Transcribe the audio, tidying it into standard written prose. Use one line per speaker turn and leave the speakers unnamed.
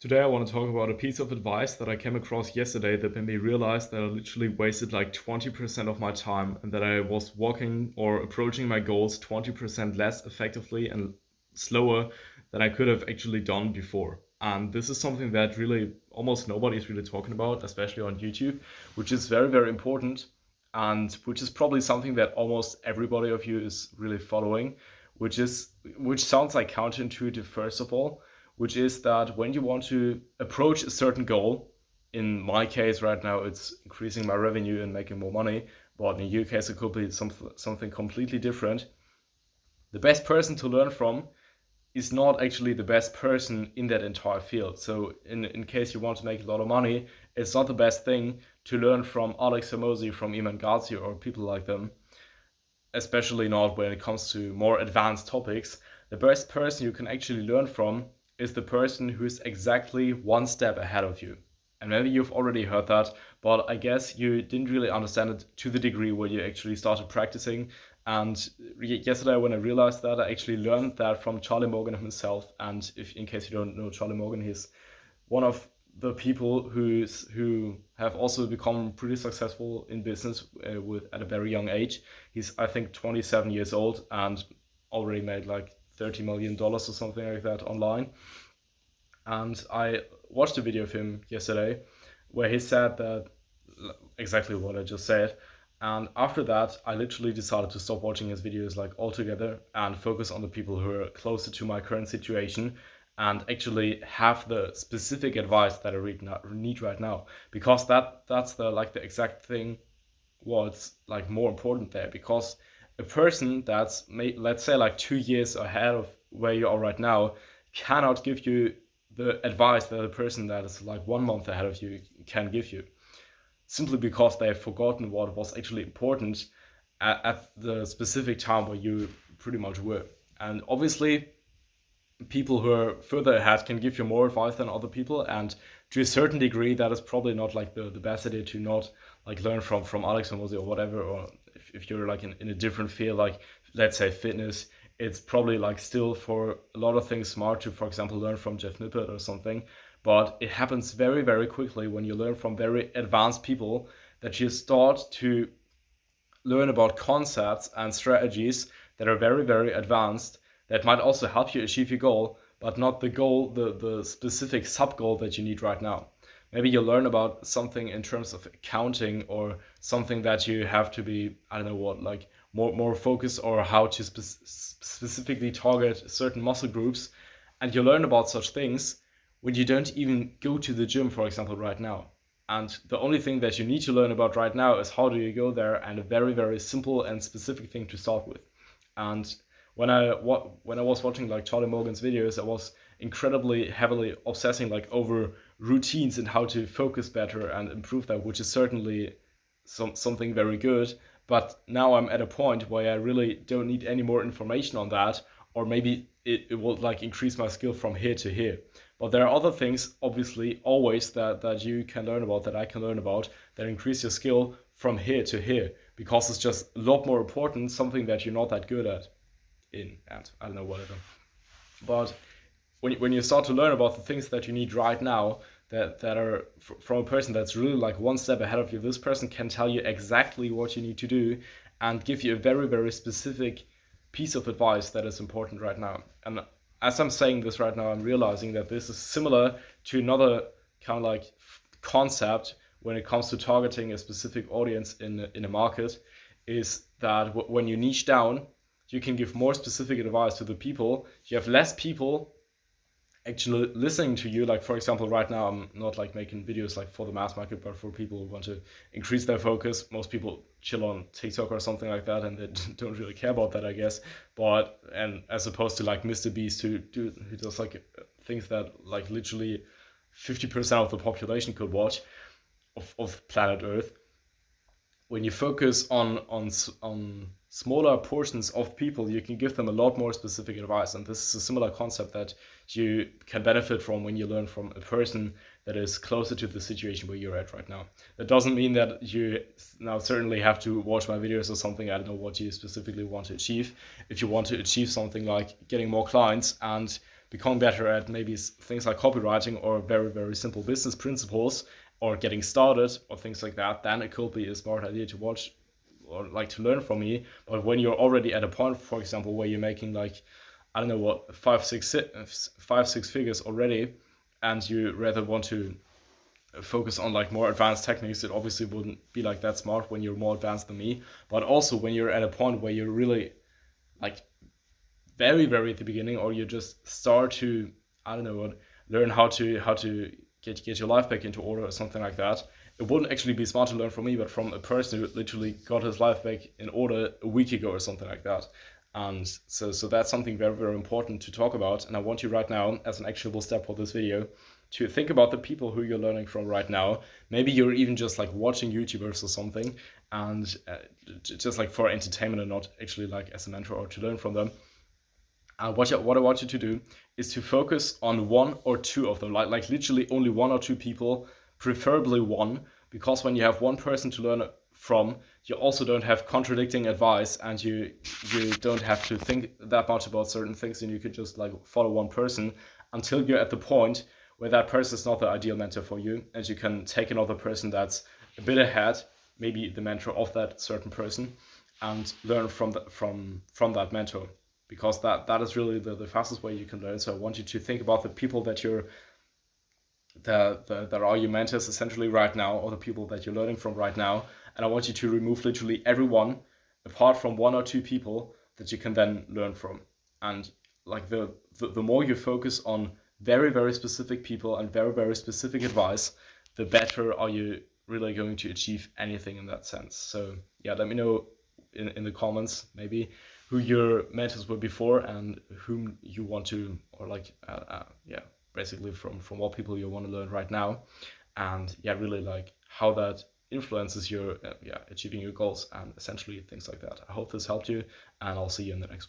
Today, I want to talk about a piece of advice that I came across yesterday that made me realize that I literally wasted like 20% of my time and that I was walking or approaching my goals 20% less effectively and slower than I could have actually done before. And this is something that really almost nobody is really talking about, especially on YouTube, which is very, very important and which is probably something that almost everybody of you is really following, which sounds like counterintuitive first of all, which is that when you want to approach a certain goal, in my case right now it's increasing my revenue and making more money, but in your case it could be something completely different. The best person to learn from is not actually the best person in that entire field. So in case you want to make a lot of money, it's not the best thing to learn from Alex Hormozi, from Iman Gadzhi or people like them, especially not when it comes to more advanced topics. The best person you can actually learn from is the person who is exactly one step ahead of you. And maybe you've already heard that, but I guess you didn't really understand it to the degree where you actually started practicing. And yesterday, when I realized that, I actually learned that from Charlie Morgan himself. And if, in case you don't know Charlie Morgan, he's one of the people who have also become pretty successful in business with at a very young age. He's I think 27 years old and already made like $30 million or something like that online. And I watched a video of him yesterday where he said that exactly what I just said. And after that, I literally decided to stop watching his videos like altogether and focus on the people who are closer to my current situation and actually have the specific advice that need right now. Because that's the exact thing what's like more important there. Because a person that's let's say like 2 years ahead of where you are right now cannot give you the advice that a person that is like 1 month ahead of you can give you, simply because they have forgotten what was actually important at the specific time where you pretty much were. And obviously, people who are further ahead can give you more advice than other people, and to a certain degree that is probably not like the best idea to not like learn from Alex Hormozi or whatever. Or if you're like in a different field, like let's say fitness, it's probably like still for a lot of things smart to, for example, learn from Jeff Nippert or something. But it happens very, very quickly when you learn from very advanced people that you start to learn about concepts and strategies that are very, very advanced that might also help you achieve your goal, but not the goal, the specific sub goal that you need right now. Maybe you learn about something in terms of accounting or something that you have to be, I don't know what, like more focused, or how to specifically target certain muscle groups. And you learn about such things when you don't even go to the gym, for example, right now. And the only thing that you need to learn about right now is how do you go there, and a very, very simple and specific thing to start with. And when I was watching like Charlie Morgan's videos, I was incredibly heavily obsessing like over routines and how to focus better and improve that, which is certainly something very good. But now I'm at a point where I really don't need any more information on that, or maybe it will like increase my skill from here to here. But there are other things, obviously, always that you can learn about, that I can learn about, that increase your skill from here to here, because it's just a lot more important, something that you're not that good at in, and I don't know, whatever. But when you start to learn about the things that you need right now, that are from a person that's really like one step ahead of you, this person can tell you exactly what you need to do and give you a very, very specific piece of advice that is important right now. And as I'm saying this right now, I'm realizing that this is similar to another kind of like concept when it comes to targeting a specific audience in a market, is that when you niche down, you can give more specific advice to the people. You have less people actually listening to you. Like for example, right now I'm not like making videos like for the mass market, but for people who want to increase their focus. Most people chill on TikTok or something like that, and they don't really care about that, I guess. But and as opposed to like Mr. Beast, who does like things that like literally 50% of the population could watch of planet Earth. When you focus on smaller portions of people, you can give them a lot more specific advice. And this is a similar concept that you can benefit from when you learn from a person that is closer to the situation where you're at right now. That doesn't mean that you now certainly have to watch my videos or something. I don't know what you specifically want to achieve. If you want to achieve something like getting more clients and becoming better at maybe things like copywriting or very, very simple business principles or getting started or things like that, then it could be a smart idea to watch or like to learn from me. But when you're already at a point, for example, where you're making like, I don't know what, five, six figures already, and you rather want to focus on like more advanced techniques, it obviously wouldn't be like that smart when you're more advanced than me. But also when you're at a point where you're really like very, very at the beginning, or you just start to, I don't know what, learn how to get your life back into order or something like that, it wouldn't actually be smart to learn from me, but from a person who literally got his life back in order a week ago or something like that. And so that's something very, very important to talk about. And I want you right now, as an actionable step for this video, to think about the people who you're learning from right now. Maybe you're even just like watching YouTubers or something, and just like for entertainment and not actually like as a mentor or to learn from them. What I want you to do is to focus on one or two of them, like literally only one or two people, preferably one, because when you have one person to learn from, you also don't have contradicting advice, and you don't have to think that much about certain things, and you could just like follow one person until you're at the point where that person is not the ideal mentor for you, and you can take another person that's a bit ahead, maybe the mentor of that certain person, and learn from that mentor, because that is really the fastest way you can learn. So I want you to think about the people that are your mentors essentially right now, or the people that you're learning from right now, and I want you to remove literally everyone apart from one or two people that you can then learn from. And like the more you focus on very, very specific people and very, very specific advice, the better are you really going to achieve anything in that sense. So yeah, let me know in the comments maybe who your mentors were before and whom you want to, or like yeah, basically from what people you want to learn right now, and yeah, really like how that influences your achieving your goals and essentially things like that. I hope this helped you, and I'll see you in the next one.